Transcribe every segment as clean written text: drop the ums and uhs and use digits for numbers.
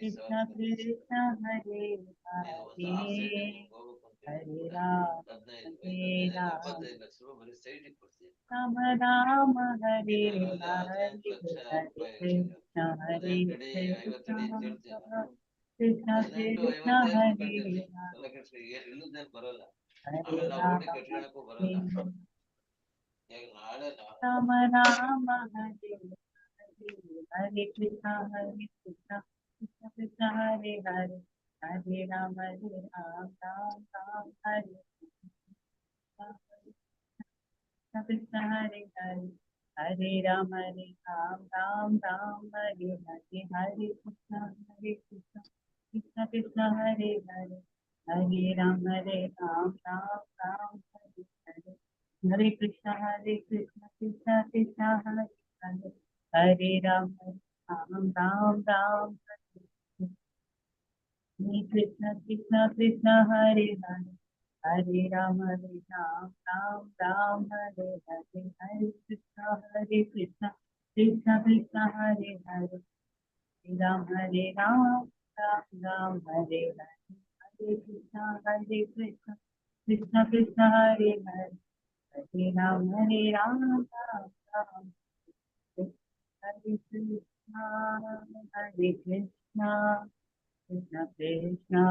कृष्ण कृष्ण हरे हरे हरे राम राम राम हरे हरे हरे कृष्ण कृष्ण कृष्ण हरे हरे राम राम राम हरे हरे कृष्ण कृष्ण कृष्ण हरे हरे हरे राम राम राम हरे कृष्ण हरे हरे हरे राम राम राम हरे हरे हरे कृष्ण कृष्ण कृष्ण हरे हरे हरे राम राम राम हरे हरे हरे कृष्ण कृष्ण कृष्ण हरे हरे हरे राम राम राम हरे कृष्ण कृष्ण कृष्ण हरे हरे हरे राम राम राम हरे हरे हरे कृष्ण कृष्ण कृष्ण हरे हरे राम राम राम हरे हरे हरे कृष्ण कृष्ण कृष्ण हरे हरे हरे राम राम राम हरे कृष्ण कृष्ण कृष्ण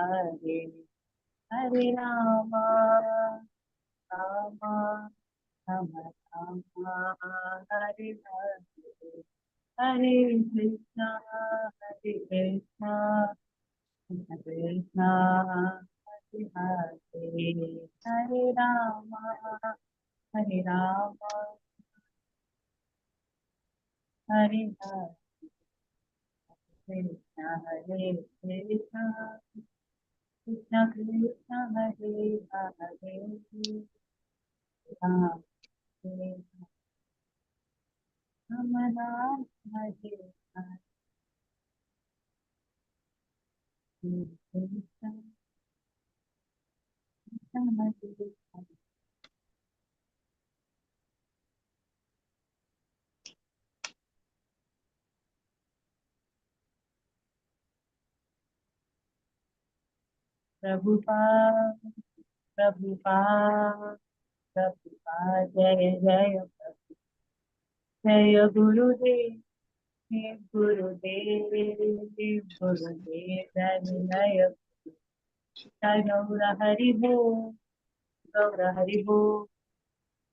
हरे हरे राम राम राम हरे हरे हरे कृष्ण कृष्ण कृष्ण हरे हरे हरे राम हरे राम हरे हरे कृष्ण हरे कृष्ण कृष्ण कृष्ण हरे हरे हरे राम राम हरे हरे कृष्ण हरे प्रभुपाद प्रभुपाद प्रभुपाद जय जय जय गुरुदेव गुरुदेव गुरुदेव जय जय गौर हरि हो गौर हरि हो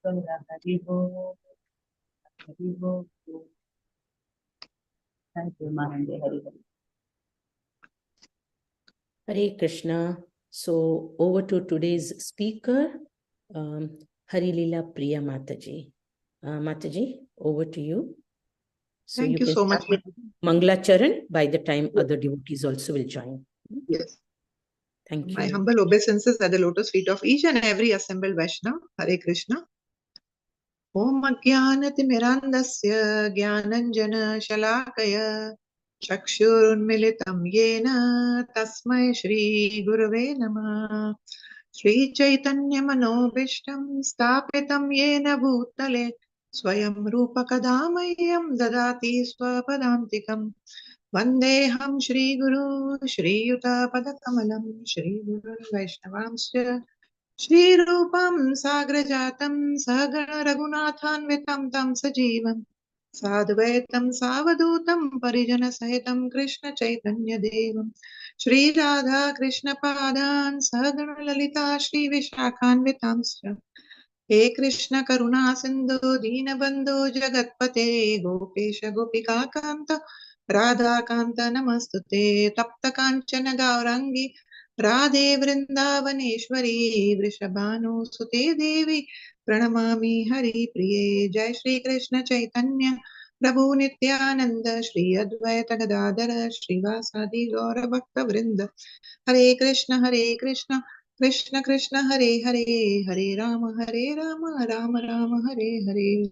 गौर हरि हो हरि हो thank you Maharaj Hari Hari Hare Krishna. So over to today's speaker, Hari Leela Priya Mataji. Mataji, over to you. So Thank you can so start much. with Mangala Charan by the time other devotees also will join. Yes. Thank you. My humble obeisances at the lotus feet of each and every assembled Vaishnava. Hare Krishna. Om Ajnanatimirandasya Jnananjana Shalakaya Chakshurunmilitam Yena Tasmai Shri Gurave Namah. Shri Chaitanya Manobishtam Stapitam Yena Bhutale Swayam Rupa Kadamayyam Dadati Swapadantikam Vandeham Shri Guru Shri Yuta Padakamalam Shri Guru Vaishnavamsya Shri Rupam Sagrajatam Sahagana Raghunathanvitam Tam Sajivam Sadvaitam Savadutam Parijana Sahitam Krishna Chaitanya Devam Shri Radha Krishna Padan Sahagana Lalita Shri Vishakhanvitamscha He Krishna Karuna Sindhu Deenabandhu Jagatpate Gopesha Gopika Kanta Radha Kanta Namastute Tapta Kanchana Gaurangi Radhe Vrindavaneshwari Vrishabhanu Sute Devi Pranamami Hari Priye Jai Shri Krishna Chaitanya Prabhu Nityananda Shri Advaita Gadadara Shri Vasadi Gaura Bhakta Vrinda Hare Krishna Krishna Krishna Hare Hare Hare Rama Rama Rama Hare Hare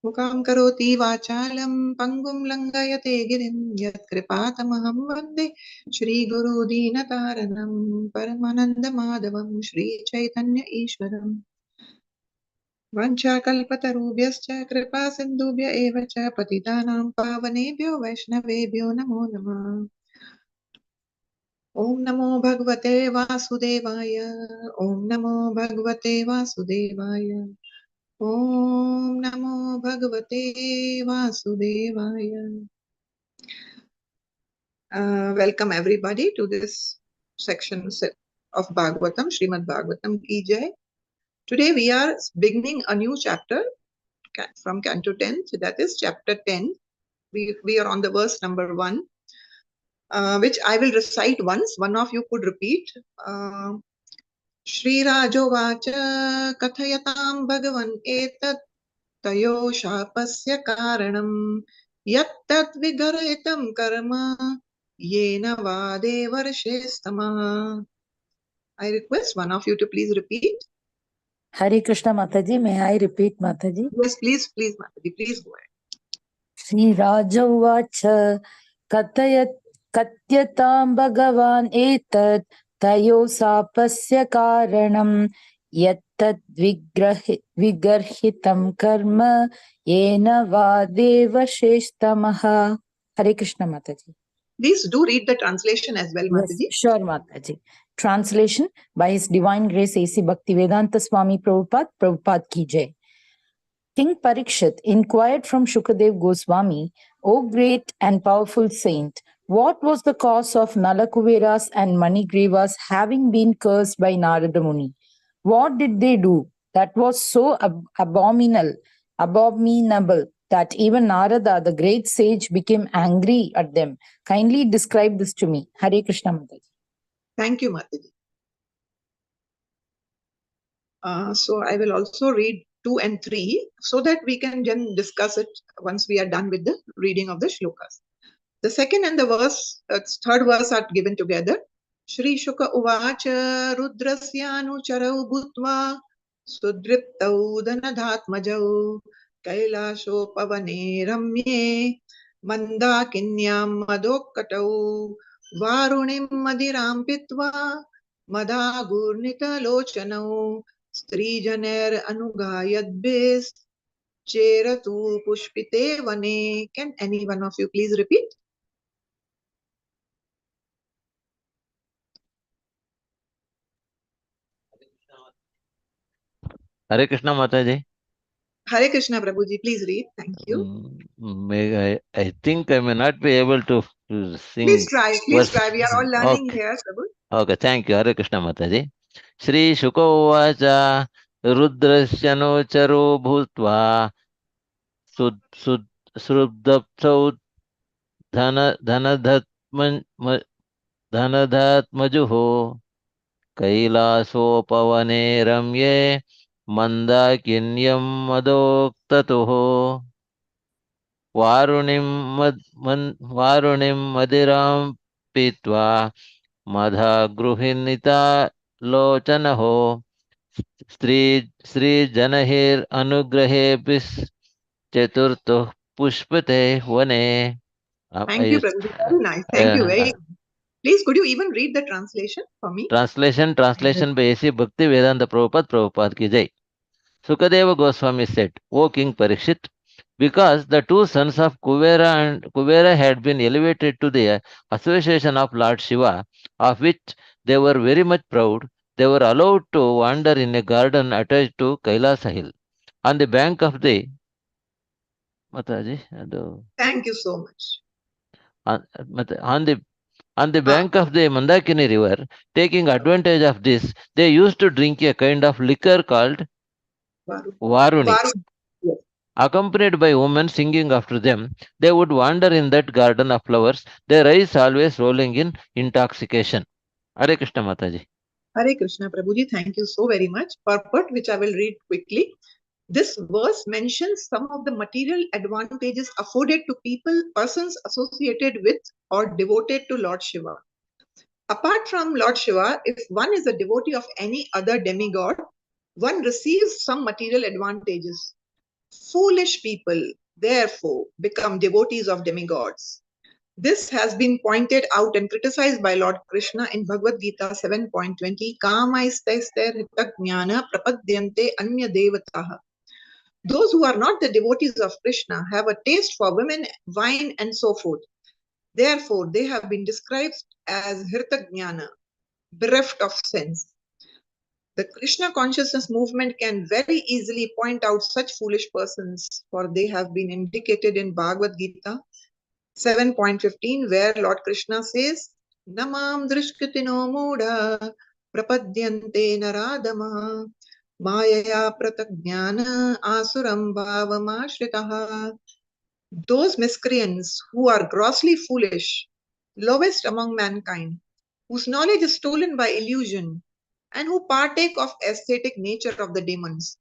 Mukam karoti vachalam pangum langayate girim yat kripatamaham vande Shri Guru Dinataranam Paramananda Madhavam Shri Chaitanya Ishwaram वाञ्छाकल्पतरुभ्यश्च कृपा सिन्धुभ्य एव च पतितानां पावनेभ्यो वैष्णवेभ्यो नमो नमः। ॐ नमो भगवते वासुदेवाय। ॐ नमो भगवते वासुदेवाय। ॐ नमो भगवते वासुदेवाय। Welcome everybody to this section of Bhagwatam, Srimad Bhagwatam ki jai. Today we are beginning a new chapter from Canto 10th, that is chapter 10. We are on the verse number 1, which I will recite once. One of you could repeat. Shri Rajovacha Kathayatam Bhagavan Etat Tayo Shapasya Karanam Yattat Vigarahitam Karma Yena Vade Varshestama. I request one of you to please repeat. Hare Krishna Mataji, may I repeat Mataji? Yes, please, Mataji, please go ahead. Shri Raja Uvacha Katyatam Bhagavan Etat Tayo Sapasya Karanam Yattat Vigarhitam Karma Yena Vadeva Sheshtamaha. Hare Krishna Mataji. Please do read the translation as well, Yes, Mataji. sure Mataji. Translation by His Divine Grace A.C. Bhaktivedanta Swami Prabhupada Ki Jai. King Parikshit inquired from Shukadev Goswami, O great and powerful saint, what was the cause of Nalakuveras and Manigrivas having been cursed by Narada Muni? What did they do that was so abominable that even Narada, the great sage, became angry at them? Kindly describe this to me. Hare Krishna Mataji. Thank you, Mataji. So I will also read 2 and 3 so that we can then discuss it once we are done with the reading of the shlokas. The second and the third verse are given together. Shri Shuka Uvacha Rudrasyanucharau Bhutva Sudriptau Dhanadhatmajau Kailasho Pavane Ramye Mandakinyam Madokkatau Varunim Madiram Pitva Madhagurnita Lochanau Strijaner Anugayadbis Cheratu Pushpite Vane. Can any one of you please repeat? Hare Krishna Mataji. Hare Krishna Prabhuji, please read. Thank you. I think I may not be able to sing. Please try. We are all learning Okay. here, Prabhu. Okay, thank you. Hare Krishna Mataji. Shri Shuko Vacha Rudrasyanocharo Bhutva Srubdapsau Dhanadhatmajuho Kailasopavane Ramye Mandakinyam Madoktatuho Varunim Madiram Pitva Madha Gruhinita Lochanaho Sri Janahir Anugrahe Bis Chaturto Pushpate Vane. Thank you, Prabhuji. Very nice. Thank you. Very. Please, could you even read the translation for me? Translation by A.C. Bhakti Vedanta Prabhupada Ki Jai. Sukadeva Goswami said, O King Parikshit, because the two sons of Kuvera had been elevated to the association of Lord Shiva, of which they were very much proud, they were allowed to wander in a garden attached to Kailasa hill. On the bank of the Thank you so much. On the bank of the Mandakini river, taking advantage of this, they used to drink a kind of liquor called Varuni. Yes. Accompanied by women singing after them, they would wander in that garden of flowers, their eyes always rolling in intoxication. Hare Krishna Mataji. Hare Krishna Prabhuji, thank you so very much. Purport, which I will read quickly. This verse mentions some of the material advantages afforded to persons associated with or devoted to Lord Shiva. Apart from Lord Shiva, if one is a devotee of any other demigod, one receives some material advantages. Foolish people, therefore, become devotees of demigods. This has been pointed out and criticized by Lord Krishna in Bhagavad Gita 7.20. Kamaistaister hitagnyana prapadyante anya devataha. Those who are not the devotees of Krishna have a taste for women, wine, and so forth. Therefore, they have been described as Hirtagnana, bereft of sense. The Krishna consciousness movement can very easily point out such foolish persons, for they have been indicated in Bhagavad Gita 7.15, where Lord Krishna says, Namam drishkritino moda prapadyante naradama mayaya pratagnana asuram bhavamashritaha. Those miscreants who are grossly foolish, lowest among mankind, whose knowledge is stolen by illusion, and who partake of aesthetic nature of the demons,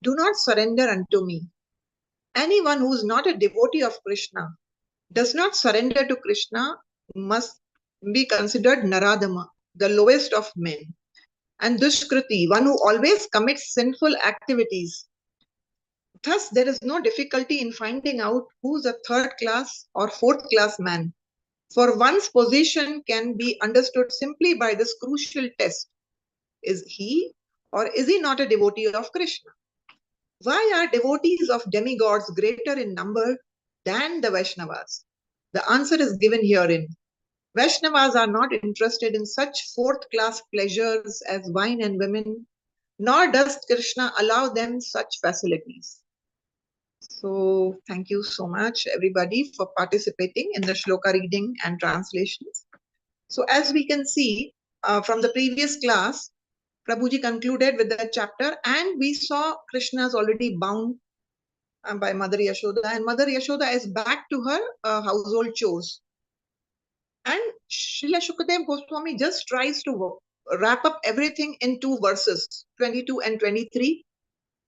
do not surrender unto me. Anyone who is not a devotee of Krishna, does not surrender to Krishna, must be considered Naradama, the lowest of men. And Dushkriti, one who always commits sinful activities. Thus, there is no difficulty in finding out who is a third class or fourth class man. For one's position can be understood simply by this crucial test. Is he or is he not a devotee of Krishna? Why are devotees of demigods greater in number than the Vaishnavas? The answer is given herein. Vaishnavas are not interested in such fourth class pleasures as wine and women, nor does Krishna allow them such facilities. So, thank you so much, everybody, for participating in the shloka reading and translations. So, as we can see from the previous class, Prabhuji concluded with the chapter, and we saw Krishna is already bound by Mother Yashoda, and Mother Yashoda is back to her household chores. And Srila Shukadev Goswami just tries to wrap up everything in 2 verses, 22 and 23.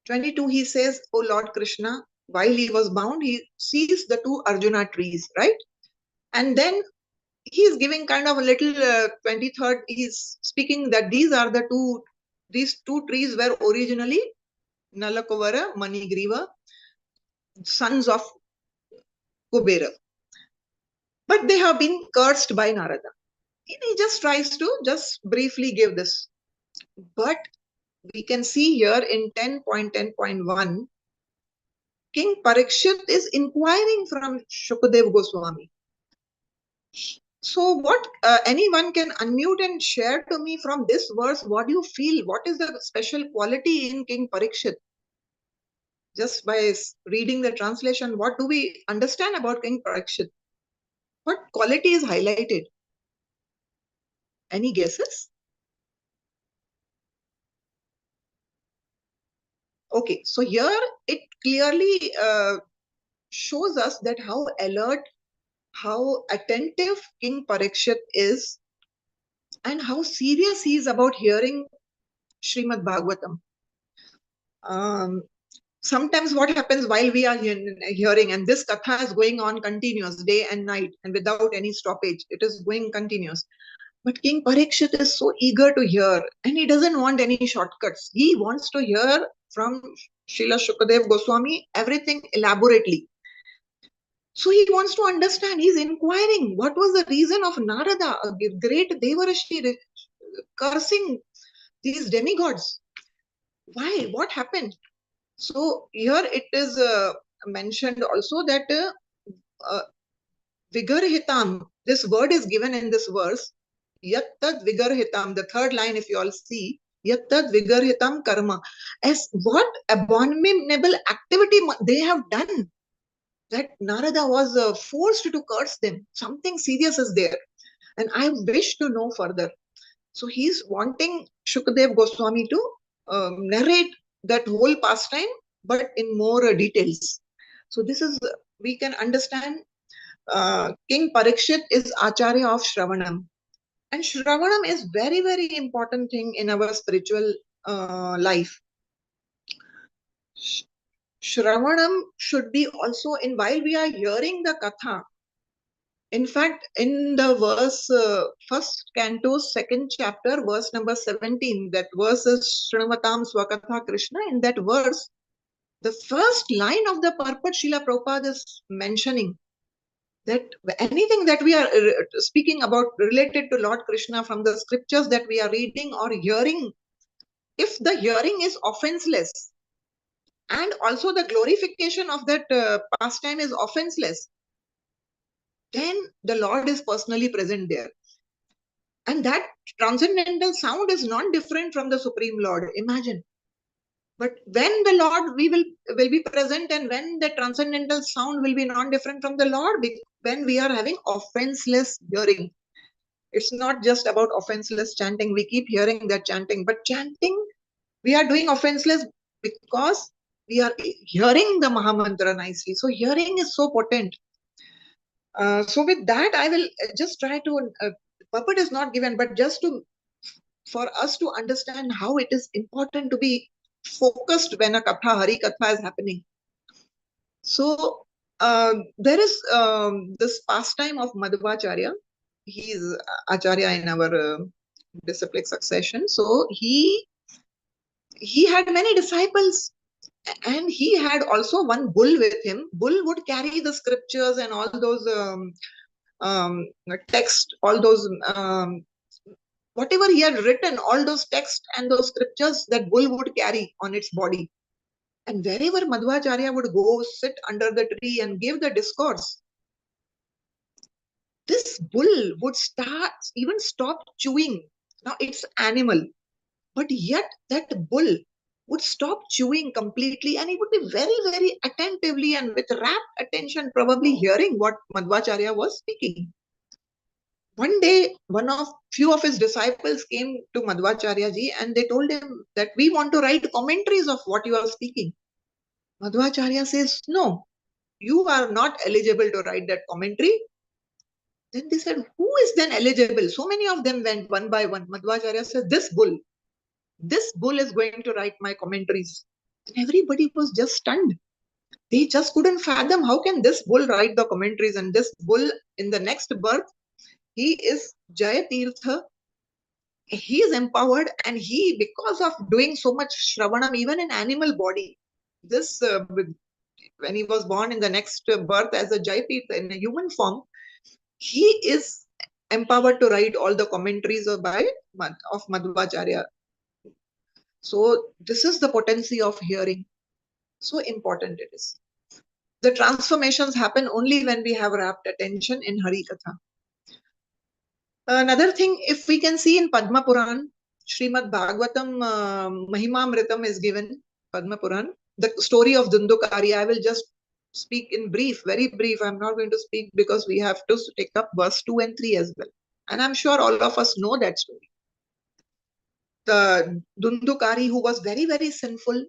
22, he says, O Lord Krishna, while he was bound, he sees the 2 Arjuna trees, right? And then he is giving kind of a little 23rd, he's speaking that these two trees were originally Nalakuvara, Manigriva, sons of Kubera. But they have been cursed by Narada. He just tries to just briefly give this. But we can see here in 10.10.1, King Parikshit is inquiring from Shukadev Goswami. So what anyone can unmute and share to me from this verse, what do you feel? What is the special quality in King Parikshit? Just by reading the translation, what do we understand about King Parikshit? What quality is highlighted? Any guesses? Okay, so here it clearly shows us that how alert, how attentive King Parikshit is, and how serious he is about hearing Srimad Bhagwatam. Sometimes what happens while we are hearing, and this katha is going on continuous, day and night, and without any stoppage, it is going continuous. But King Parikshit is so eager to hear, and he doesn't want any shortcuts. He wants to hear from Srila Shukadev Goswami everything elaborately. So he wants to understand. He's inquiring what was the reason of Narada, a great Devarishi, cursing these demigods. Why? What happened? So here it is mentioned also that Vigarhitam, this word is given in this verse, Yattad Vigarhitam, the third line if you all see, Yattad Vigarhitam Karma, as what abominable activity they have done, that Narada was forced to curse them. Something serious is there. And I wish to know further. So he's wanting Shukadev Goswami to narrate that whole pastime, but in more details. So this is, we can understand King Parikshit is Acharya of Shravanam. And Shravanam is very, very important thing in our spiritual life. Shravanam should be also in, while we are hearing the katha. In fact, in the verse, first canto, second chapter, verse number 17, that verse is Shrunavatam Swakatha Krishna. In that verse, the first line of the purport Srila Prabhupada is mentioning that anything that we are speaking about related to Lord Krishna from the scriptures that we are reading or hearing, if the hearing is offenseless, and also the glorification of that pastime is offenseless, then the Lord is personally present there. And that transcendental sound is not different from the Supreme Lord. Imagine. But when the Lord will be present, and when the transcendental sound will be non-different from the Lord, when we are having offenseless hearing. It's not just about offenseless chanting. We keep hearing that chanting, but chanting, we are doing offenseless because we are hearing the Mahamantra nicely. So hearing is so potent. So with that, I will just try to, puppet is not given, but just for us to understand how it is important to be focused when a katha, Hari Katha is happening. So there is this pastime of Madhvacharya. He is Acharya in our disciplic succession. So he had many disciples, and he had also one bull with him. Bull would carry the scriptures and all those text, all those whatever he had written, all those texts and those scriptures, that bull would carry on its body. And wherever Madhvacharya would go sit under the tree and give the discourse, this bull would stop chewing. Now it's animal, but yet that bull would stop chewing completely, and he would be very, very attentively and with rapt attention, probably hearing what Madhvacharya was speaking. One day, few of his disciples came to Madhvacharya ji, and they told him that we want to write commentaries of what you are speaking. Madhvacharya says, no, you are not eligible to write that commentary. Then they said, who is then eligible? So many of them went one by one. Madhvacharya said, this bull is going to write my commentaries. And everybody was just stunned. They just couldn't fathom, how can this bull write the commentaries? And this bull, in the next birth, he is Jaya Tirtha. He is empowered, and he, because of doing so much Shravanam, even in animal body, this when he was born in the next birth as a Jaya Tirtha in a human form, he is empowered to write all the commentaries of Madhvacharya. So this is the potency of hearing. So important it is. The transformations happen only when we have rapt attention in Hari Katha. Another thing, if we can see in Padma Puran, Srimad Bhagwatam Mahimamritam is given, Padma Puran. The story of Dundukari, I will just speak in brief, very brief. I'm not going to speak because we have to take up verse 2 and 3 as well. And I'm sure all of us know that story. The Dundukari, who was very, very sinful,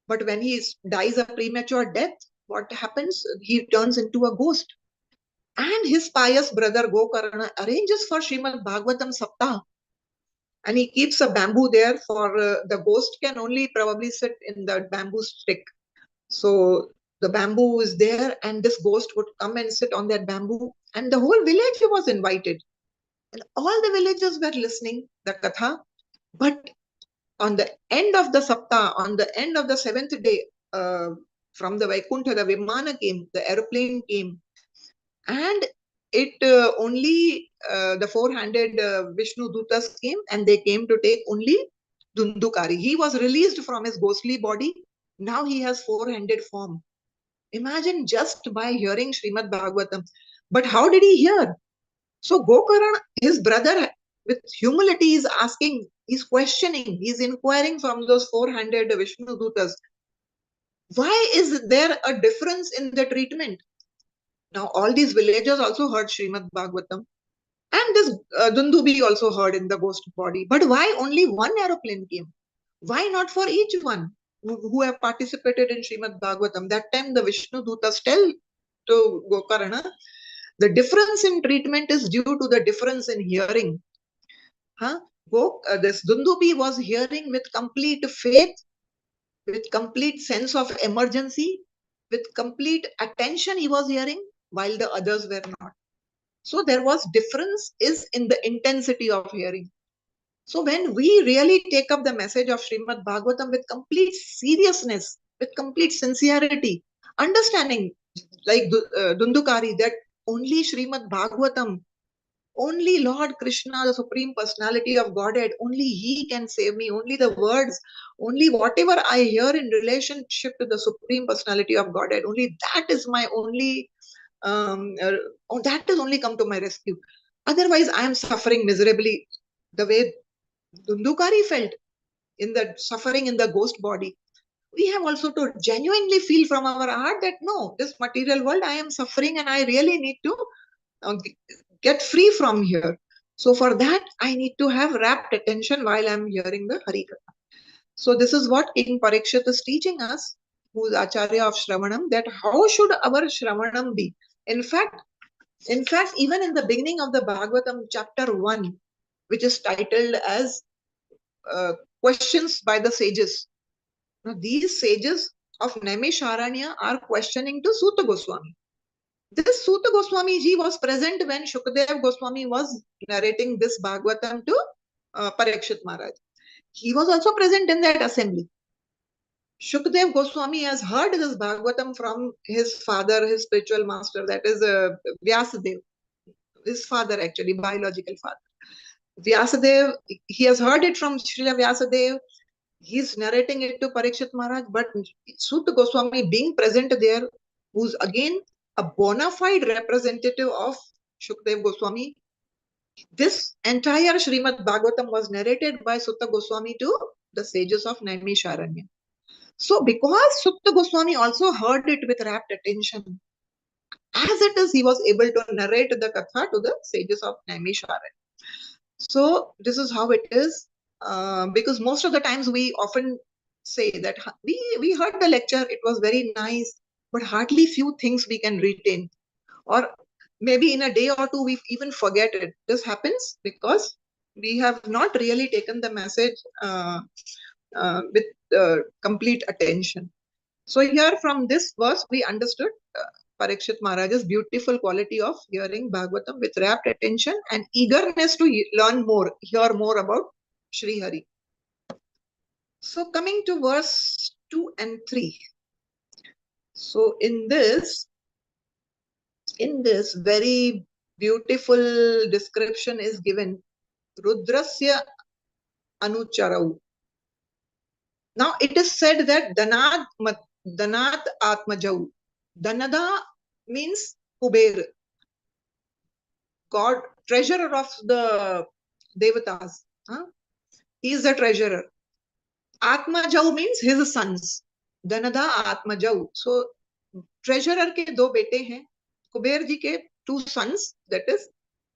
but when he dies a premature death, what happens? He turns into a ghost. And his pious brother Gokarna arranges for Srimad Bhagwatam Saptah. And he keeps a bamboo there for the ghost can only probably sit in the bamboo stick. So the bamboo is there, and this ghost would come and sit on that bamboo. And the whole village was invited. And all the villagers were listening the katha. But on the end of the Saptah, on the end of the 7th day, from the Vaikuntha, the Vimana came, the aeroplane came. And it only the four-handed Vishnu Dutas came, and they came to take only Dundukari. He was released from his ghostly body. Now he has four-handed form. Imagine just by hearing Srimad Bhagwatam. But how did he hear? So Gokarna, his brother, with humility is asking, he's questioning, he's inquiring from those four-handed Vishnu Dutas. Why is there a difference in the treatment? Now, all these villagers also heard Srimad Bhagwatam. And this Dundubi also heard in the ghost body. But why only one aeroplane came? Why not for each one who have participated in Srimad Bhagwatam? That time the Vishnu Dutas tell to Gokarna, the difference in treatment is due to the difference in hearing. This Dundubi was hearing with complete faith, with complete sense of emergency, with complete attention he was hearing, while the others were not. So there was difference is in the intensity of hearing. So when we really take up the message of Srimad Bhagwatam with complete seriousness, with complete sincerity, understanding like Dundukari that only Srimad Bhagwatam Only Lord Krishna, the Supreme Personality of Godhead, only He can save me. Only the words, only whatever I hear in relationship to the Supreme Personality of Godhead, only that is my only, that is only come to my rescue. Otherwise, I am suffering miserably the way Dundukari felt in the suffering in the ghost body. We have also to genuinely feel from our heart that no, this material world, I am suffering and I really need to get free from here. So for that, I need to have rapt attention while I'm hearing the Harikatha. So this is what King Parikshit is teaching us, who is Acharya of Shravanam, that how should our Shravanam be? In fact, even in the beginning of the Bhagwatam, chapter 1, which is titled as Questions by the Sages. Now, these sages of Naimisharanya are questioning to Suta Goswami. This Suta Goswami ji was present when Shukadev Goswami was narrating this Bhagwatam to Parikshit Maharaj. He was also present in that assembly. Shukadev Goswami has heard this Bhagwatam from his father, his spiritual master, that is Vyasadev, his father actually, biological father. Vyasadev, he has heard it from Srila Vyasadev. He's narrating it to Parikshit Maharaj, but Suta Goswami being present there, who's again a bona fide representative of Shukdev Goswami, this entire Srimad Bhagavatam was narrated by Sutta Goswami to the sages of Naimisharanya. So because Sutta Goswami also heard it with rapt attention, as it is, he was able to narrate the Katha to the sages of Naimisharanya. So this is how it is. Because most of the times we often say that we heard the lecture, it was very nice, but hardly few things we can retain, or maybe in a day or two we even forget it. This happens because we have not really taken the message with complete attention. So here from this verse we understood Parikshit Maharaj's beautiful quality of hearing Bhagavatam with rapt attention and eagerness to learn more, hear more about Sri Hari. So coming to verse 2 and 3. So in this very beautiful description is given Rudrasya Anucharau. Now it is said that Danat Atmajau. Danada means Kuber, God, treasurer of the Devatas. Huh? He is the treasurer. Atmajau means his sons. Danada Atmajau. So treasurer ke do bete hain. Kuber ji ke two sons, that is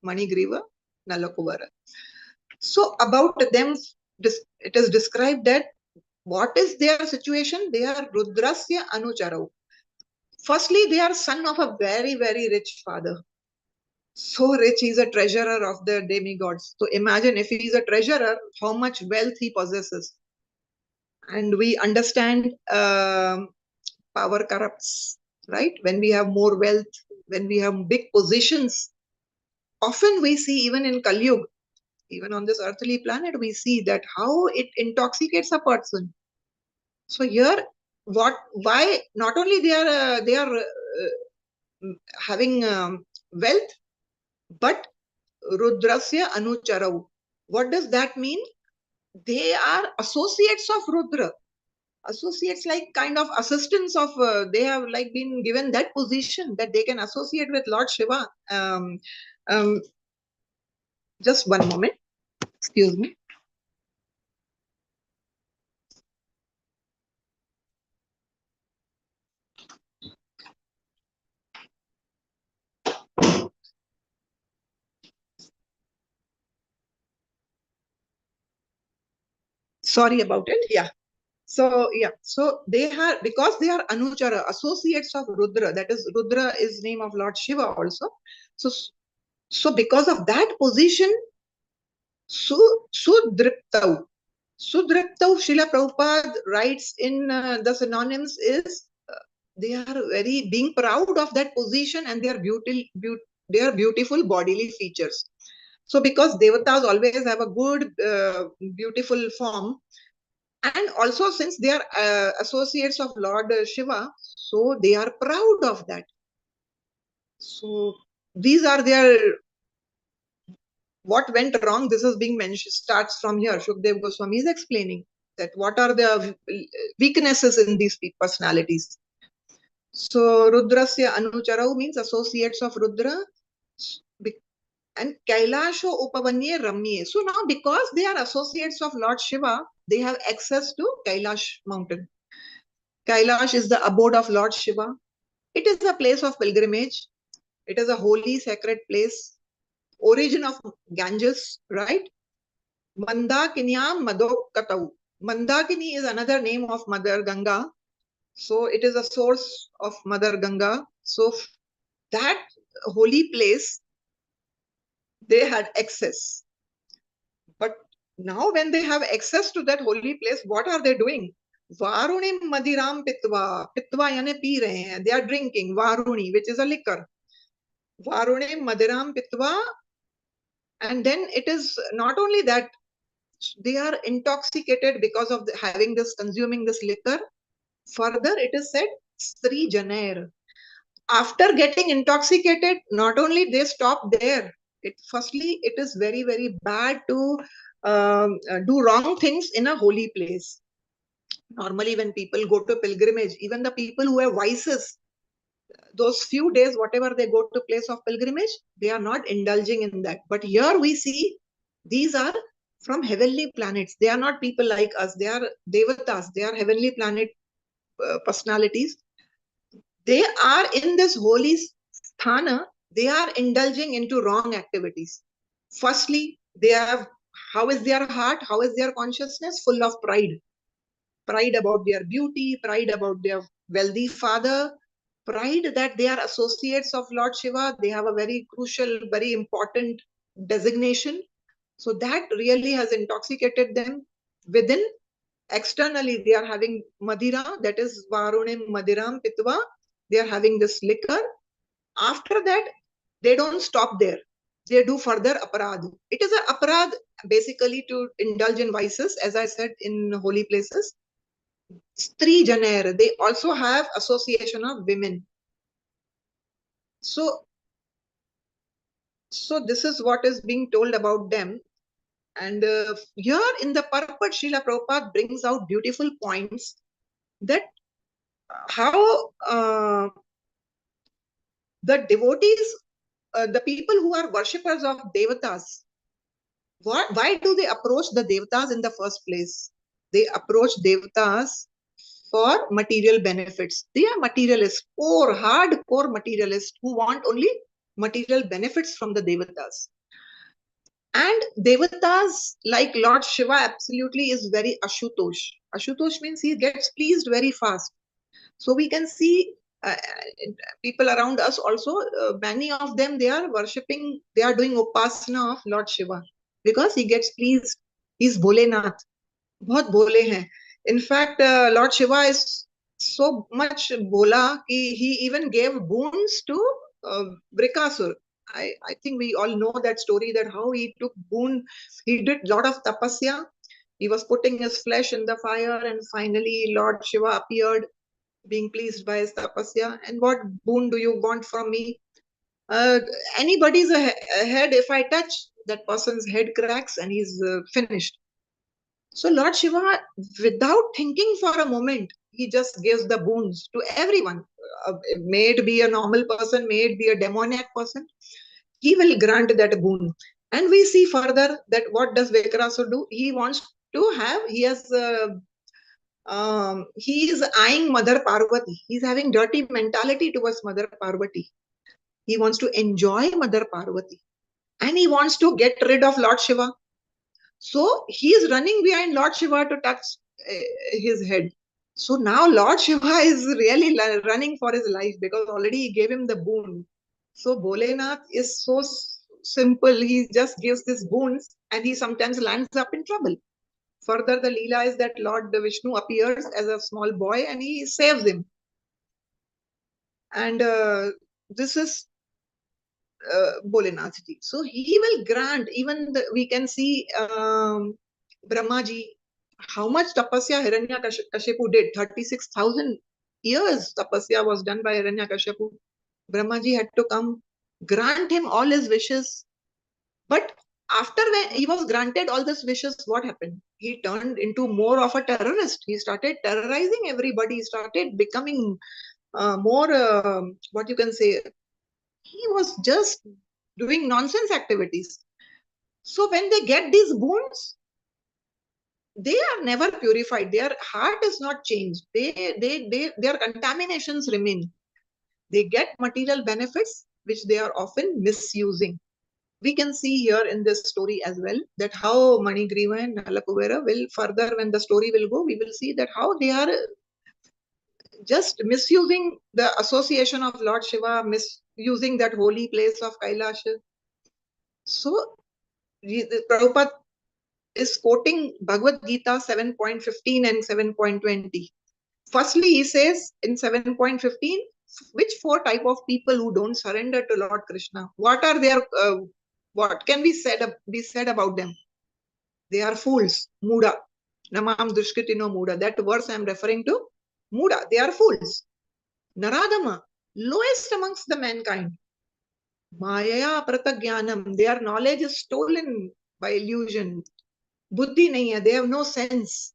Manigriva, Nalakuvara. So about them, it is described that what is their situation? They are Rudrasya Anucharau. Firstly, they are son of a very, very rich father. So rich, he is a treasurer of the demigods. So imagine if he is a treasurer, how much wealth he possesses. And we understand power corrupts, right? When we have more wealth, when we have big positions, often we see even in Kali Yuga, even on this earthly planet, we see that how it intoxicates a person. So here, why not only they are having wealth, but Rudrasya Anucharau. What does that mean? They are associates of Rudra. Associates, like kind of assistants of, they have like been given that position that they can associate with Lord Shiva. Just one moment. Excuse me. Sorry about it. Yeah. So they have, because they are Anuchara, associates of Rudra. That is, Rudra is name of Lord Shiva also. So because of that position, Sudriptau. Sudriptau, Srila Prabhupada writes in the synonyms is they are very being proud of that position and their beautiful bodily features. So because Devatas always have a good, beautiful form, and also since they are associates of Lord Shiva, so they are proud of that. So these are their what went wrong, this is being mentioned, starts from here. Shukdev Goswami is explaining that what are the weaknesses in these personalities. So Rudrasya Anucharau means associates of Rudra, and Kailasho Upavanye Ramye. So now because they are associates of Lord Shiva, they have access to Kailash mountain. Kailash is the abode of Lord Shiva. It is a place of pilgrimage. It is a holy sacred place. Origin of Ganges, right? Mandakinyam Madokatau. Mandakini is another name of Mother Ganga. So it is a source of Mother Ganga. So that holy place, they had access. But now when they have access to that holy place, what are they doing? Varunim Madiram Pitva. Pitva yane pee rahe hain. They are drinking Varuni, which is a liquor. Varunim Madiram Pitva. And then it is not only that, they are intoxicated because of having this, consuming this liquor. Further, it is said, Sri Janer. After getting intoxicated, not only they stop there. Firstly, it is very, very bad to do wrong things in a holy place. Normally, when people go to pilgrimage, even the people who have vices, those few days, whatever they go to place of pilgrimage, they are not indulging in that. But here we see these are from heavenly planets. They are not people like us. They are devatas. They are heavenly planet personalities. They are in this holy sthana. They are indulging into wrong activities. Firstly, they have, how is their heart? How is their consciousness? Full of pride. Pride about their beauty, pride about their wealthy father, pride that they are associates of Lord Shiva. They have a very crucial, very important designation. So that really has intoxicated them. Within, externally, they are having Madira, that is Varunim Madiram Pitva. They are having this liquor. After that, they don't stop there. They do further aparad. It is an aparad basically to indulge in vices, as I said, in holy places. Stri Janer, they also have association of women. So this is what is being told about them. And here in the purport, Srila Prabhupada brings out beautiful points that how the devotees, the people who are worshippers of devatas, why do they approach the devatas in the first place? They approach devatas for material benefits. They are materialists, poor, hardcore materialists who want only material benefits from the devatas. And devatas, like Lord Shiva, absolutely is very Ashutosh. Ashutosh means he gets pleased very fast. So we can see people around us also, many of them, they are worshipping, they are doing upasana of Lord Shiva because he gets pleased. He's Bholenath. बहुत भोले हैं. In fact, Lord Shiva is so much bhola कि he even gave boons to Brikasur. I think we all know that story, that how he took boon. He did a lot of tapasya. He was putting his flesh in the fire, and finally Lord Shiva appeared, being pleased by his tapasya. And what boon do you want from me? Anybody's head, if I touch, that person's head cracks and he's finished. So Lord Shiva, without thinking for a moment, he just gives the boons to everyone. May it be a normal person, may it be a demoniac person, he will grant that boon. And we see further that what does Vikrasur do? He wants to have, he is eyeing Mother Parvati. He's having dirty mentality towards Mother Parvati. He wants to enjoy Mother Parvati. And he wants to get rid of Lord Shiva. So he is running behind Lord Shiva to touch his head. So now Lord Shiva is really running for his life because already he gave him the boon. So Bholenath is so simple. He just gives these boons and he sometimes lands up in trouble. Further, the Leela is that Lord Vishnu appears as a small boy and he saves him. And this is Bholenath ji. So he will grant, even we can see Brahma ji, how much tapasya Hiranyakashipu did. 36,000 years tapasya was done by Hiranyakashipu. Brahma ji had to come, grant him all his wishes. But After when he was granted all these wishes, what happened? He turned into more of a terrorist. He started terrorizing everybody. He started becoming more, what you can say, he was just doing nonsense activities. So when they get these boons, they are never purified. Their heart is not changed. Their contaminations remain. They get material benefits, which they are often misusing. We can see here in this story as well that how Manigriva and Nalakuvera will further, when the story will go, we will see that how they are just misusing the association of Lord Shiva, misusing that holy place of Kailash. So Prabhupada is quoting Bhagavad Gita 7.15 and 7.20. Firstly, he says in 7.15, which four type of people who don't surrender to Lord Krishna? What are their, what can be said about them? They are fools, Muda. Namam Dushkritino Muda. That verse I am referring to, Muda. They are fools. Naradama, lowest amongst the mankind. Maya Pratagyanam. Their knowledge is stolen by illusion. Buddhi nahi hai. They have no sense.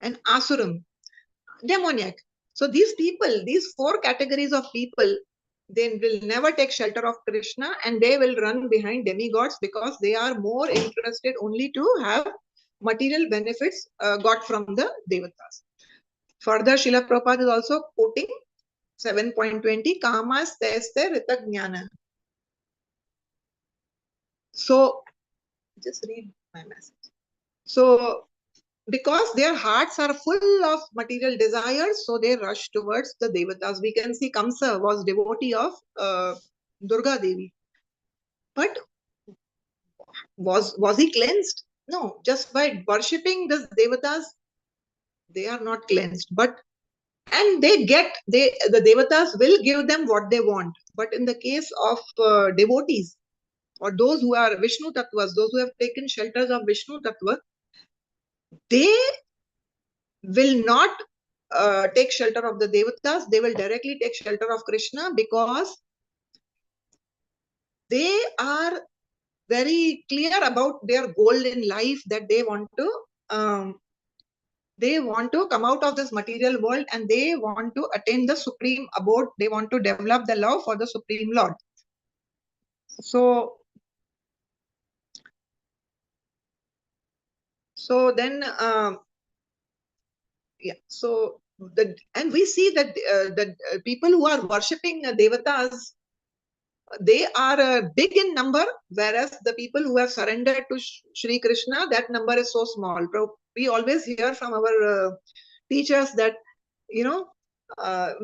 And Asuram, demoniac. So these people, these four categories of people, they will never take shelter of Krishna and they will run behind demigods because they are more interested only to have material benefits got from the devatas. Further, Srila Prabhupada is also quoting 7.20, Kamas Teste Rita Jnana. So, just read my message. So, because their hearts are full of material desires, so they rush towards the devatas. We can see Kamsa was devotee of Durga Devi. But was he cleansed? No, just by worshipping the devatas, they are not cleansed. But and the devatas will give them what they want. But in the case of devotees or those who are Vishnu Tattvas, those who have taken shelters of Vishnu Tattva, they will not take shelter of the devatas. They will directly take shelter of Krishna because they are very clear about their goal in life, that they want to come out of this material world and they want to attain the supreme abode. They want to develop the love for the Supreme Lord. So then yeah, so and we see that the people who are worshipping devatas, they are big in number, whereas the people who have surrendered to Shri Krishna, that number is so small. We always hear from our teachers that, you know,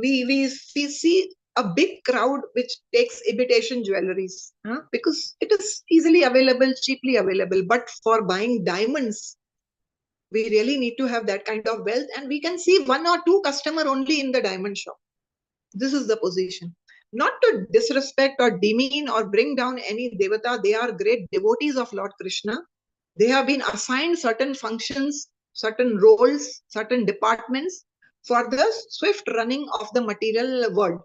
we see a big crowd which takes imitation jewelries because it is easily available, cheaply available. But for buying diamonds, we really need to have that kind of wealth, and we can see one or two customer only in the diamond shop. This is the position. Not to disrespect or demean or bring down any devata. They are great devotees of Lord Krishna. They have been assigned certain functions, certain roles, certain departments for the swift running of the material world.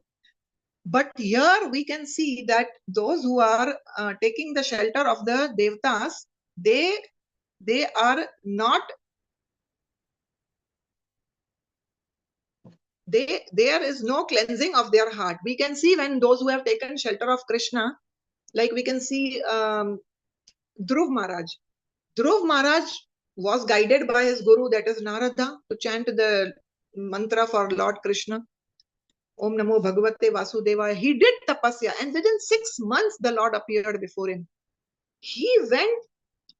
But here we can see that those who are taking the shelter of the devatas, they are not, there is no cleansing of their heart. We can see when those who have taken shelter of Krishna, like we can see Dhruv Maharaj. Dhruv Maharaj was guided by his guru, that is Narada, to chant the mantra for Lord Krishna. Om Namo Bhagavate Vasudevaya. He did tapasya, and within 6 months the Lord appeared before him. He went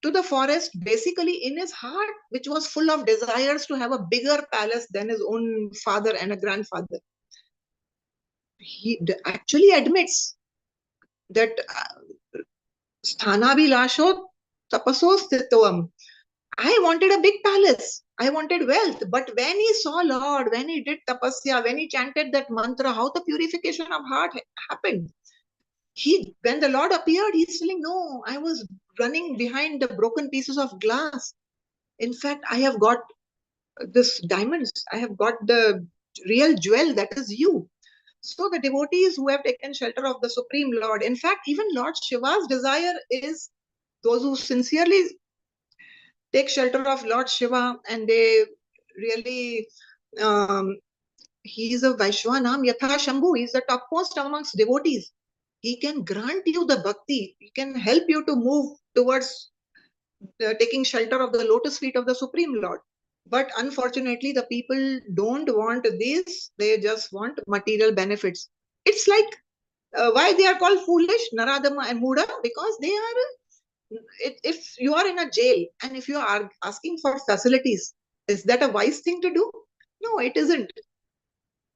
to the forest basically in his heart, which was full of desires to have a bigger palace than his own father and a grandfather. He actually admits that Sthanabhilasho tapaso stitovam. I wanted a big palace. I wanted wealth. But when he saw Lord, when he did tapasya, when he chanted that mantra, how the purification of heart happened. When the Lord appeared, he's telling, no, I was running behind the broken pieces of glass. In fact, I have got this diamonds. I have got the real jewel, that is you. So the devotees who have taken shelter of the Supreme Lord, in fact, even Lord Shiva's desire is those who sincerely take shelter of Lord Shiva and they really, he is a Vaishwanam Yatha Shambhu, he is the topmost amongst devotees. He can grant you the bhakti, he can help you to move towards taking shelter of the lotus feet of the Supreme Lord. But unfortunately, the people don't want this, they just want material benefits. It's like why they are called foolish, Naradama and Muda, because they are, if you are in a jail and if you are asking for facilities, is that a wise thing to do? No, it isn't.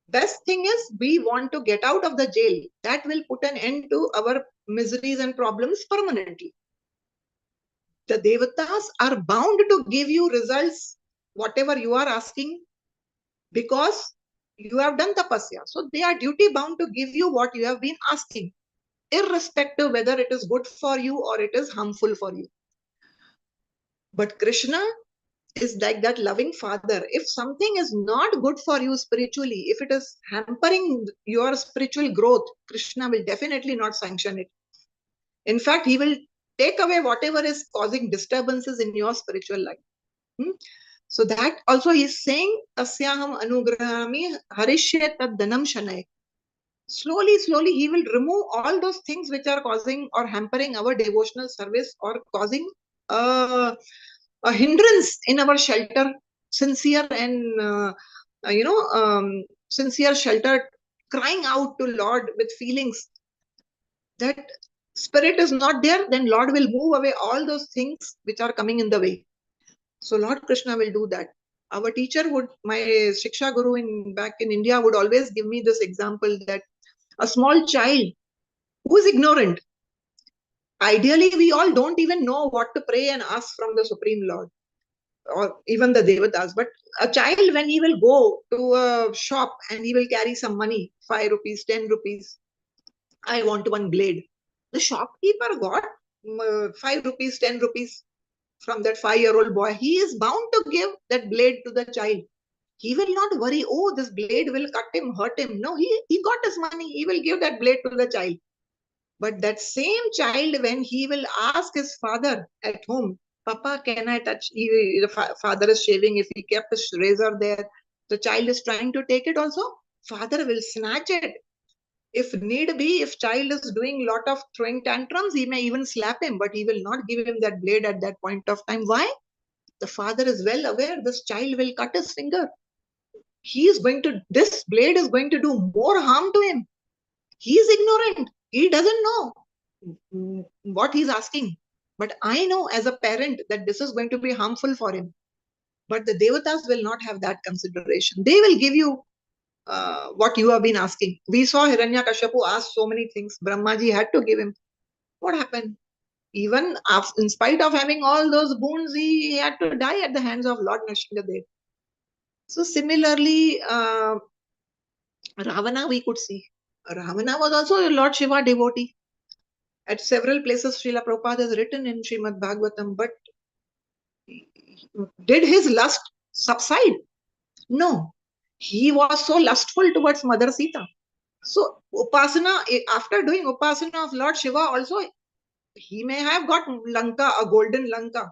Best thing is we want to get out of the jail. That will put an end to our miseries and problems permanently. The devatas are bound to give you results, whatever you are asking, because you have done tapasya. So they are duty bound to give you what you have been asking, irrespective whether it is good for you or it is harmful for you. But Krishna is like that loving father. If something is not good for you spiritually, if it is hampering your spiritual growth, Krishna will definitely not sanction it. In fact, he will take away whatever is causing disturbances in your spiritual life. So that also he is saying, Tasyaham anugrahami harishye tad dhanam shanay. Slowly, slowly, he will remove all those things which are causing or hampering our devotional service or causing a hindrance in our shelter, sincere and, sincere shelter, crying out to Lord with feelings. That spirit is not there, then Lord will move away all those things which are coming in the way. So Lord Krishna will do that. Our teacher would, my Shiksha Guru back in India would always give me this example that a small child who is ignorant, ideally we all don't even know what to pray and ask from the Supreme Lord or even the Devatas. But a child, when he will go to a shop and he will carry some money, 5 rupees, 10 rupees, I want one blade. The shopkeeper got 5 rupees, 10 rupees from that 5-year-old boy. He is bound to give that blade to the child. He will not worry, oh, this blade will cut him, hurt him. No, he got his money. He will give that blade to the child. But that same child, when he will ask his father at home, Papa, can I touch? The father is shaving. If he kept his razor there, the child is trying to take it also. Father will snatch it. If need be, if child is doing lot of throwing tantrums, he may even slap him, but he will not give him that blade at that point of time. Why? The father is well aware this child will cut his finger. This blade is going to do more harm to him. He is ignorant. He doesn't know what he's asking. But I know as a parent that this is going to be harmful for him. But the Devatas will not have that consideration. They will give you what you have been asking. We saw Hiranyakashipu ask so many things. Brahmaji had to give him. What happened? Even in spite of having all those boons, he had to die at the hands of Lord Nrsimhadev. So similarly, Ravana we could see. Ravana was also a Lord Shiva devotee. At several places, Srila Prabhupada has written in Srimad Bhagwatam, but did his lust subside? No. He was so lustful towards Mother Sita. So Upasana, after doing Upasana of Lord Shiva also, he may have got Lanka, a golden Lanka.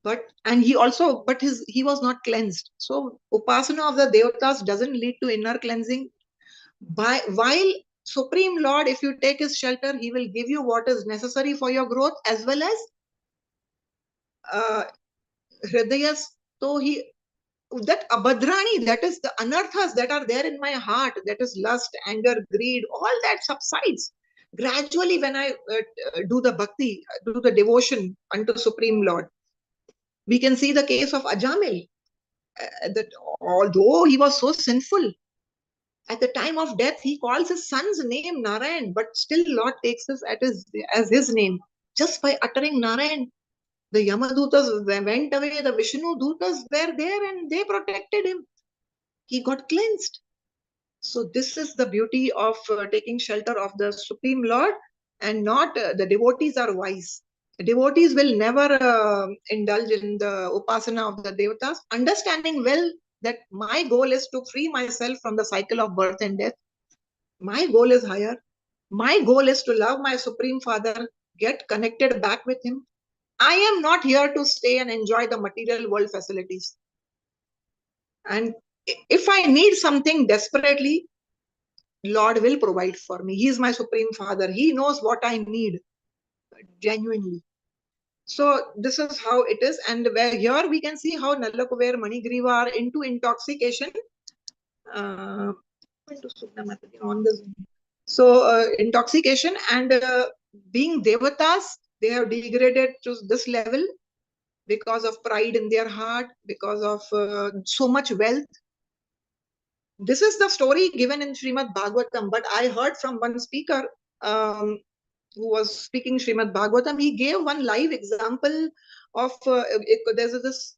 But he was not cleansed. So Upasana of the Devatas doesn't lead to inner cleansing. While Supreme Lord, if you take his shelter, he will give you what is necessary for your growth as well as Hridayas. So that Abhadrani, that is the anarthas that are there in my heart, that is lust, anger, greed, all that subsides. Gradually, when I do the bhakti, do the devotion unto Supreme Lord, we can see the case of Ajamil, that although he was so sinful, at the time of death, he calls his son's name Narayan, but still Lord takes this as his name. Just by uttering Narayan, the Yamadutas went away, the Vishnu Dutas were there and they protected him. He got cleansed. So this is the beauty of taking shelter of the Supreme Lord, and not the devotees are wise. The devotees will never indulge in the upasana of the devatas, understanding well that my goal is to free myself from the cycle of birth and death. My goal is higher. My goal is to love my Supreme Father get connected back with him. I am not here to stay and enjoy the material world facilities. And if I need something desperately, Lord will provide for me. He is my Supreme Father. He knows what I need genuinely. So this is how it is. And where here we can see how Nalakuver, Manigriva are into intoxication. On this. So intoxication and being devatas, they have degraded to this level because of pride in their heart, because of so much wealth. This is the story given in Srimad Bhagwatam, but I heard from one speaker who was speaking Srimad Bhagwatam. He gave one live example of there's this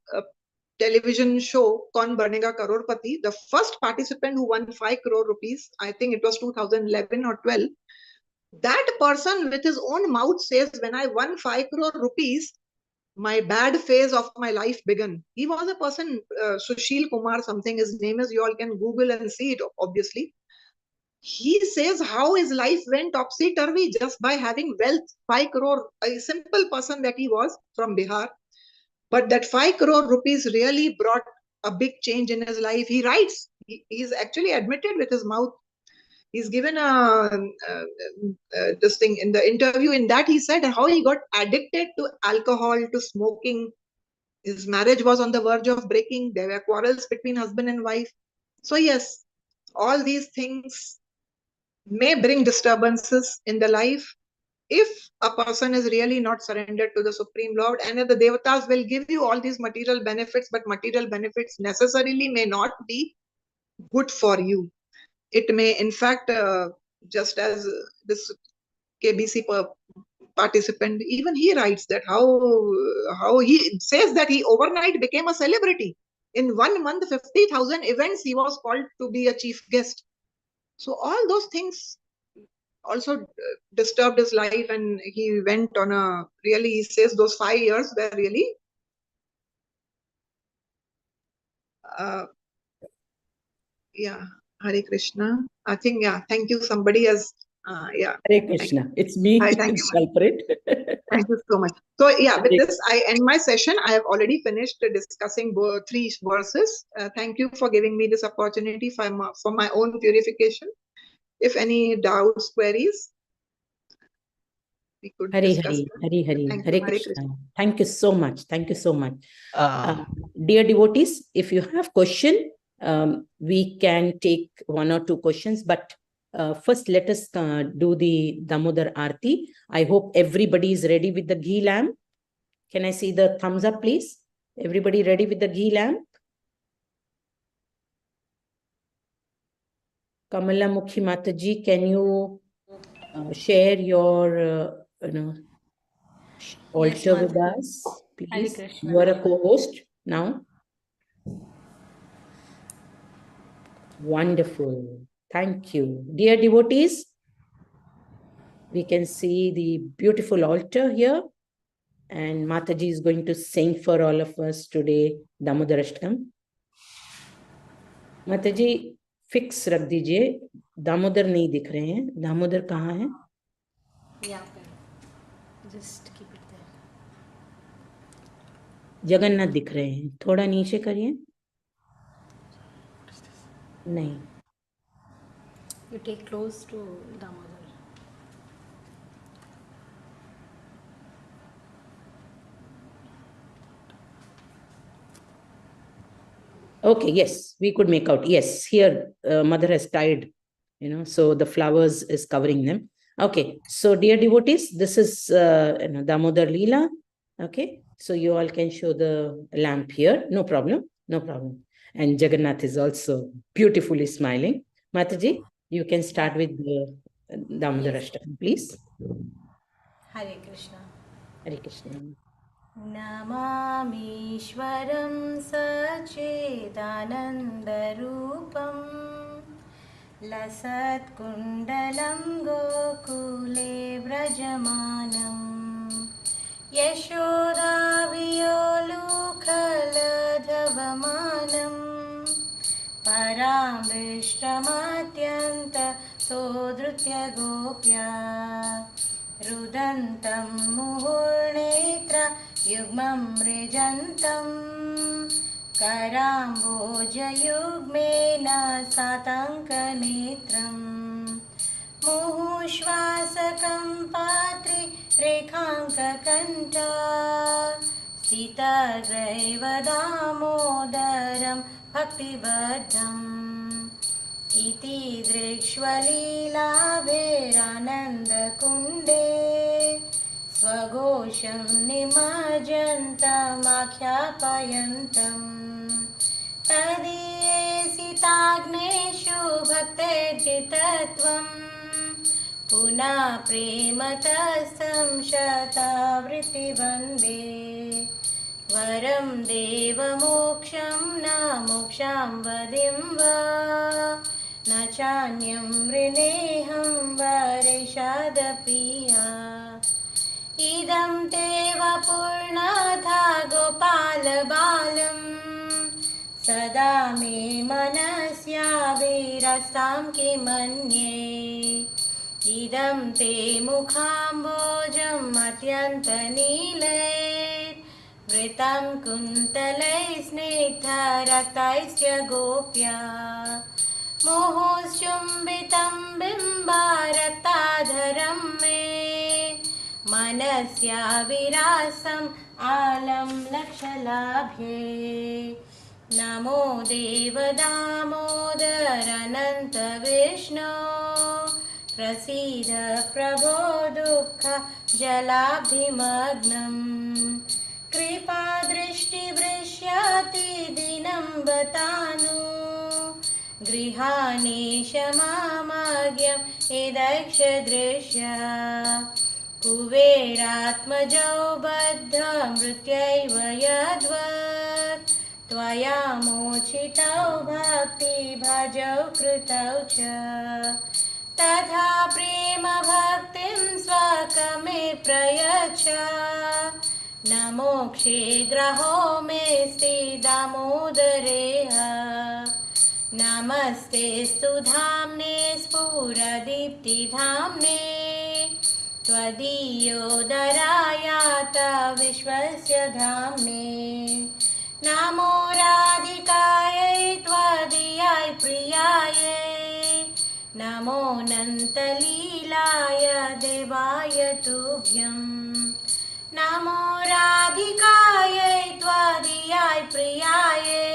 television show, Kaun Banega Crorepati. The first participant who won 5 crore rupees, I think it was 2011 or 12. That person with his own mouth says, when I won 5 crore rupees, my bad phase of my life began. He was a person, Sushil Kumar something, his name is, you all can Google and see it, obviously. He says how his life went topsy-turvy just by having wealth, 5 crore, a simple person that he was from Bihar. But that 5 crore rupees really brought a big change in his life. He writes, he's actually admitted with his mouth. He's given this thing in the interview. In that, he said how he got addicted to alcohol, to smoking. His marriage was on the verge of breaking. There were quarrels between husband and wife. So yes, all these things may bring disturbances in the life if a person is really not surrendered to the Supreme Lord. And the Devatas will give you all these material benefits, but material benefits necessarily may not be good for you. It may, in fact, just as this KBC participant, even he writes that how he says that he overnight became a celebrity. In 1 month, 50,000 events, he was called to be a chief guest. So all those things also disturbed his life, and he went on a really, he says those 5 years were really yeah. Hare Krishna. I think, yeah, thank you. Somebody has, yeah. Hare Krishna. It's me, Hi, thank you. culprit. Thank you so much. So, yeah, with this, I end my session. I have already finished discussing 3 verses. Thank you for giving me this opportunity for my own purification. If any doubts, queries, we could Hare discuss. Hare, Hare Hare, Thank Hare you. Hare Krishna. Krishna. Thank you so much. Thank you so much. Dear devotees, if you have question, we can take 1 or 2 questions, but first let us do the Damodar Aarti. I hope everybody is ready with the ghee lamp. Can I see the thumbs up, please? Everybody ready with the ghee lamp? Kamala Mukhi Mataji, can you share your altar with us, please? Krishna. You are a co-host now. Wonderful. Thank you. Dear devotees, we can see the beautiful altar here, and Mataji is going to sing for all of us today, Damodarashtam. Mataji, fix रख दीजिए, दामोदर नहीं दिख रहे हैं. दामोदर कहाँ है? यहाँ पे. Just keep it there. Jagannath दिख रहे हैं. थोड़ा नीचे करिए. नहीं. You take close to Damodar. Okay, yes, we could make out. Yes, here mother has tied, so the flowers is covering them. Okay, so dear devotees, this is Damodar Leela. Okay, so you all can show the lamp here. No problem, no problem. And Jagannath is also beautifully smiling. Mataji, you can start with the Damodar Ashtakam, please. Hare Krishna. Hare Krishna. नमामीश्वरं सच्चिदानन्दरूपं लसत्कुण्डलं गोकुले व्रजमानं यशोदाभियोलुखलधवमानं परामृष्टमत्यन्तसोदृत्य Gopya रुदन्तं मुहुर्नेत्र युग्मं मृजन्तं कराम्बोजयुग्मेन सातङ्कनेत्रम् मुहुश्वासकं पात्रे रेखाङ्ककण्ठा स्थितग्रैव दामोदरं भक्तिबद्धम् इति दृक्ष्वलीलाभिरानन्दकुण्डे स्वघोषं निमज्जन्तमाख्यापयन्तम् तदीयेसिताग्नेषु भक्तैर्जितत्वम् पुनः प्रेमतस्तं शतावृत्तिवन्दे वरं देवमोक्षं न मोक्षां वदिं वा न चान्यं वृणेऽहं वरेषादप्रिया इदं ते वपुर्णथा गोपालबालम् सदा मे मनस्याविरस्तां किमन्ये इदं ते मुखाम्बोजम् अत्यन्तनीलैः वृतं कुन्तलैः स्निग्धरक्तैश्च गोप्या मुहुश्चुम्बितं बिम्बारक्ताधरं मे मनस्याविरासम् आलं लक्षलाभ्ये नमो देवदामोदरनन्त विष्णो प्रसीद प्रभो दुःख जलाभिमग्नम् कृपादृष्टिवृष्यति दिनं बतानु गृहाणेश मामाज्ञम् एदैक्षदृश्य कुबेरात्मजौ बद्धमृत्यैव यद्वत् त्वया मोचितौ भक्तिभजौ कृतौ च तथा प्रेम भक्तिं स्वकमे प्रयच्छ न मोक्षे ग्रहो मेऽस्ति दामोदरेह नमस्ते स्तु धाम्ने स्फुरदीप्तिधाम्ने त्वदीयोदरायात विश्वस्य धाम्ने नमो राधिकायै त्वदीयाय प्रियायै नमो नन्तलीलाय देवाय तुभ्यम् नमो राधिकायै त्वदीयाय प्रियायै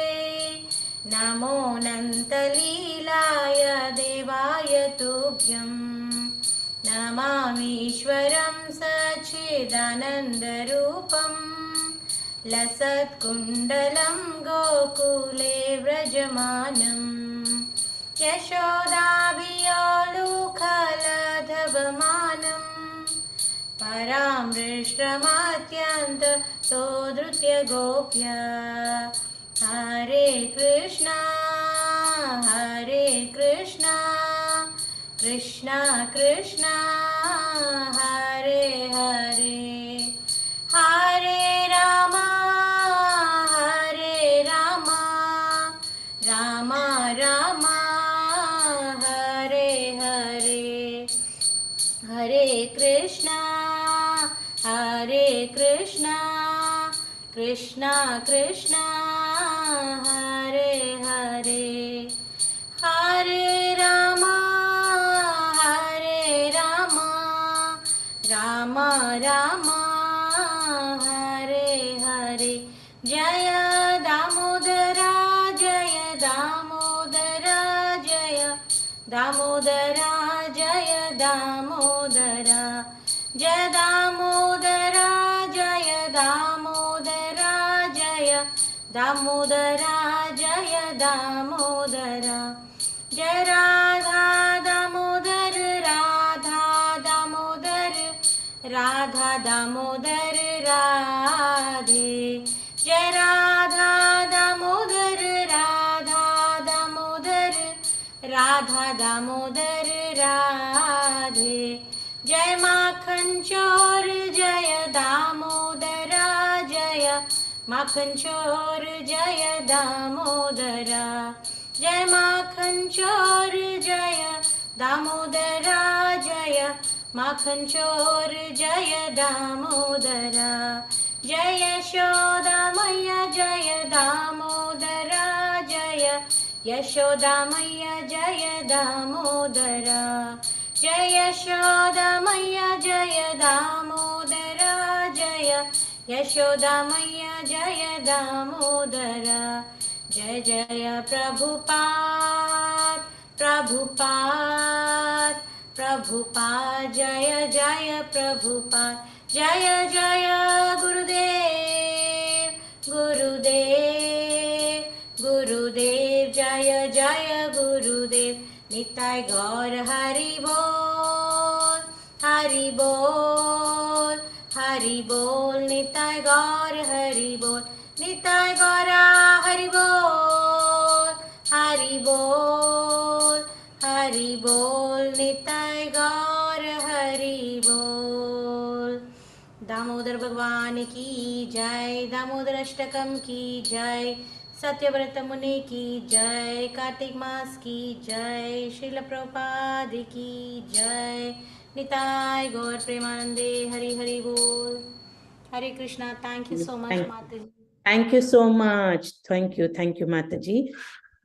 नमो नन्तलीलाय देवाय तुभ्यम् नमामीश्वरं सच्चिदानन्दरूपम् लसत्कुण्डलं गोकुले व्रजमानम् यशोदाभियोलुखलधवमानम् परामृष्टमत्यन्तो धृत्य गोप्या हरे कृष्णा कृष्णा कृष्णा हरे हरे हरे राम राम राम हरे हरे हरे कृष्णा कृष्णा कृष्णा हरे हरे हरे राम राम राम हरे हरे जय दामोदरा जय दामोदरा जय दामोदरा जय दामोदरा जय दामोदरा जय दामोदरा जय दामोदरा जय दामोदरा जय राधा दामोदर राधा दामोदर राधा दामोदर राधे जय राधा दामोदर राधा दामोदर राधा दामोदर राधे जय माखन चोर जय दामोदरा जय माखन चोर जय दामोदरा जय माखन चोर जय दामोदरा जय माखन चोर जय दामोदरा, जय यशोदा मैया जय दामोदरा, जय यशोदा मैया जय दामोदरा, जय यशोदा मैया जय दामोदरा, जय यशोदा मैया जय दामोदरा, जय जय प्रभुपाद प्रभुपाद प्रभुपाद, जय जय प्रभुपाद, जय जय गुरुदेव गुरुदेव गुरुदेव, जय जय गुरुदेव, निताय गौर हरि बोल हरि बोल हरि बोल, निताय गौर हरि बोल, निताय गौरा हरि बोल हरि बोल हरि बोल, निताय गौर हरि बोल। दामोदर भगवान की जय, दामोदर अष्टकम की जय, सत्यव्रत मुनि की जय, कार्तिक मास की जय, श्रील प्रभुपाद की जय, निताय गौर प्रेमानंदे, हरि हरि बोल। Hare Krishna. Thank you so much, Mataji. Thank you so much. Thank you, Mataji.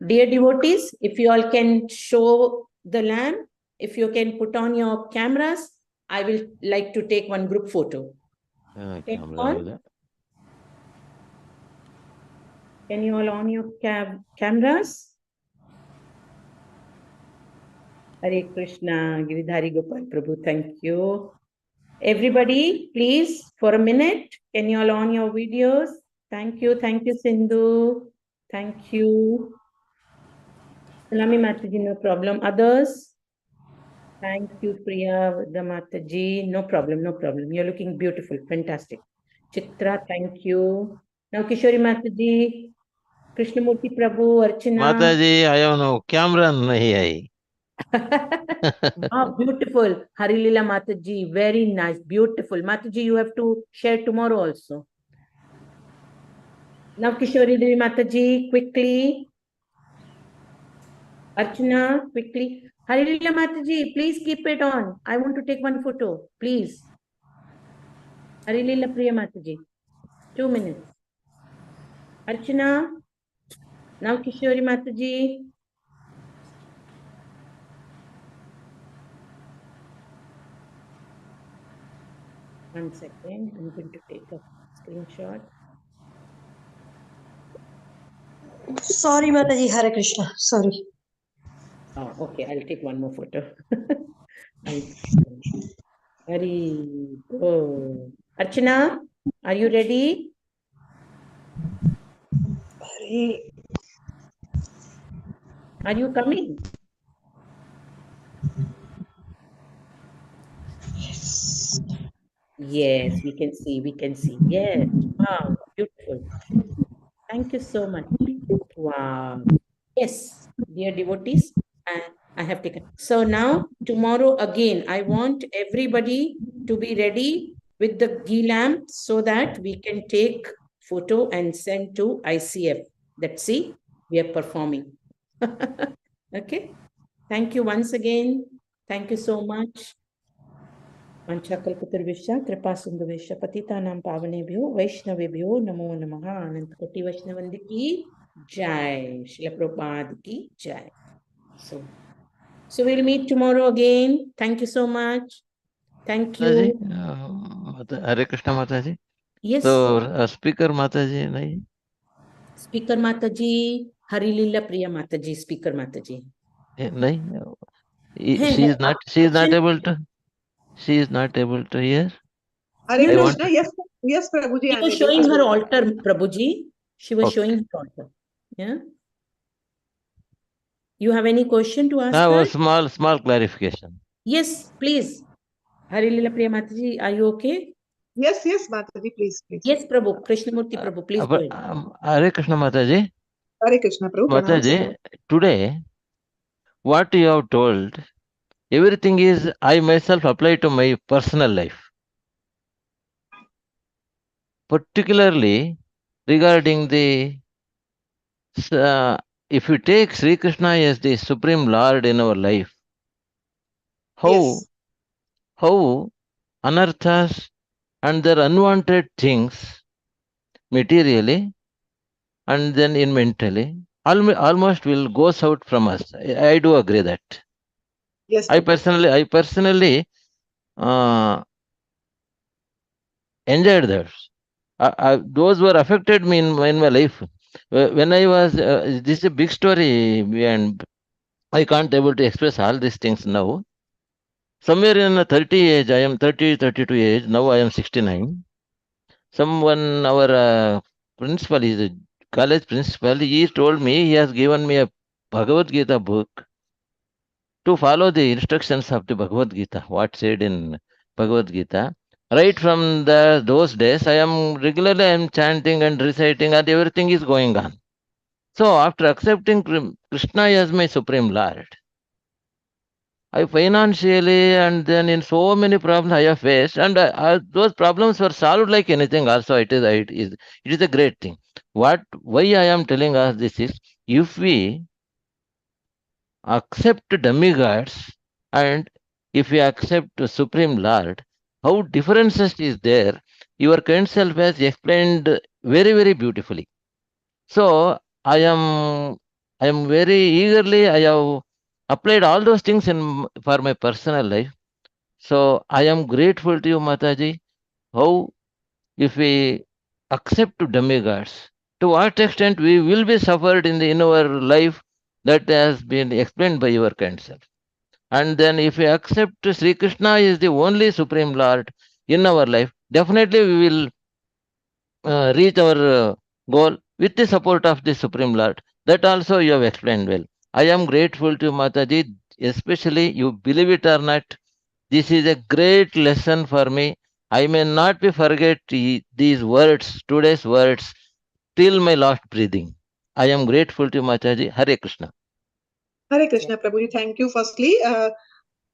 Dear devotees, if you all can show the lamp, if you can put on your cameras, I will like to take one group photo. Can you all on your cameras? Hare Krishna, Giridhari Gopal Prabhu, thank you. Everybody, please, for a minute, can you all on your videos? Thank you, Sindhu. Thank you. Salami Mataji, no problem. Others? Thank you, Priya, the Mataji. No problem. You're looking beautiful. Fantastic. Chitra, thank you. Now, Kishori Mataji, Krishnamurti Prabhu, Archana. Mataji, I have no camera. Nahi hai. Ah, beautiful. Harilila Mataji, very nice. Beautiful. Mataji, you have to share tomorrow also. Now, Kishori Devi Mataji, quickly. Archana, quickly. Harilila Mataji, please keep it on. I want to take one photo, please. Harilila Priya Mataji, 2 minutes. Archana, now Kishori Mataji. One second, I'm going to take a screenshot. Sorry, Mataji, Hare Krishna. Sorry. Oh, okay, I'll take one more photo. Very good. Archana, are you ready? Are you coming? Yes, we can see. Yes, wow, beautiful. Thank you so much. Wow. Yes, dear devotees, I have taken. So now, tomorrow again, I want everybody to be ready with the ghee lamp so that we can take photo and send to ICF. Let's see, we are performing. Okay. Thank you once again. Thank you so much. Vanchakalpatarvishya, Kripa Sindhuvishya, Patitanam Pavanebhyo, Vaishnavebhyo, Namo Namaha, Anant Koti Vaishnavandi ki Jai, Srila Prabhupada ki Jai. So we'll meet tomorrow again. Thank you so much. Thank you. Hare Krishna Mataji. Yes. So speaker Mataji, nahi? Speaker Mataji, Harilila Priya Mataji, Speaker Mataji. Nahi. She is not able to hear. Hare Krishna, yes, Prabhuji. She was showing her altar, Prabhuji. She was showing her altar. Yeah. You have any question to ask her? Small clarification. Yes, please. Harilila Priya Mataji, are you okay? Yes, Mataji, please. Yes, Prabhu. Krishnamurti Prabhu, please go ahead. Hare Krishna Mataji. Hare Krishna, Prabhu. Mataji, today, what you have told, everything is I myself apply to my personal life. Particularly regarding the, if you take Sri Krishna as the Supreme Lord in our life, how anarthas and their unwanted things materially and then in mentally almost will goes out from us. I do agree that. Yes, I Prabhuji. personally enjoyed that. Those were affected me in my life. When I was, this is a big story, and I can't able to express all these things now. Somewhere in the 30 age, I am 30, 32 age. Now I am 69. Someone, our principal, is a college principal. He told me he has given me a Bhagavad Gita book to follow the instructions of the Bhagavad Gita. What said in Bhagavad Gita. Right from those days, I am chanting and reciting, and everything is going on. So after accepting Krishna as my supreme Lord, I financially and then in so many problems I have faced, and those problems were solved like anything. Also, it is a great thing. Why I am telling us this is, if we accept demigods and if we accept the Supreme Lord, how differences is there? Your kind self has explained very, very beautifully. So I am very eagerly, I have applied all those things for my personal life. So I am grateful to you, Mataji. How if we accept demigods, to what extent we will be suffered in our life, that has been explained by your kind self. And then if we accept Sri Krishna is the only Supreme Lord in our life, definitely we will reach our goal with the support of the Supreme Lord. That also you have explained well. I am grateful to Mataji, especially you believe it or not, this is a great lesson for me. I may not be forget these words, today's words, till my last breathing. I am grateful to Mataji. Hare Krishna. Hare Krishna, Prabhuji. Thank you. Firstly,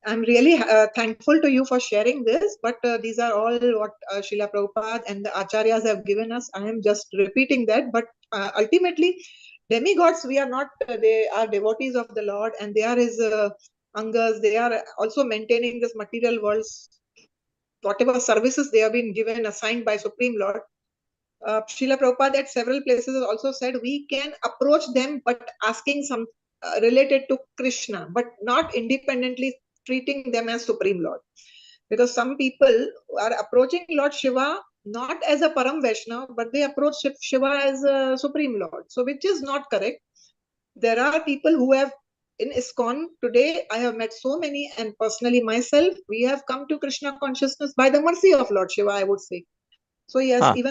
I'm really thankful to you for sharing this, but these are all what Srila Prabhupada and the Acharyas have given us. I am just repeating that, but ultimately, demigods, we are not, they are devotees of the Lord, and they are his angas. They are also maintaining this material world's, whatever services they have been given, assigned by Supreme Lord. Srila Prabhupada at several places has also said we can approach them, but asking some related to Krishna, but not independently treating them as Supreme Lord. Because some people are approaching Lord Shiva not as a Param Vaishnava, but they approach Shiva as a Supreme Lord. So, which is not correct. There are people who have in ISKCON today, I have met so many, and personally myself, we have come to Krishna consciousness by the mercy of Lord Shiva, I would say. So, yes, even